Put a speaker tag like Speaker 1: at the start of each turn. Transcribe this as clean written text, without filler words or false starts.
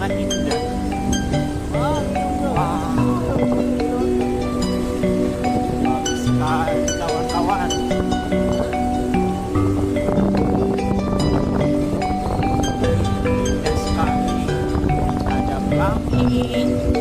Speaker 1: sangat indah. Wah, bagus sekali kawan-kawan. Indah sekali. Ada pelangi.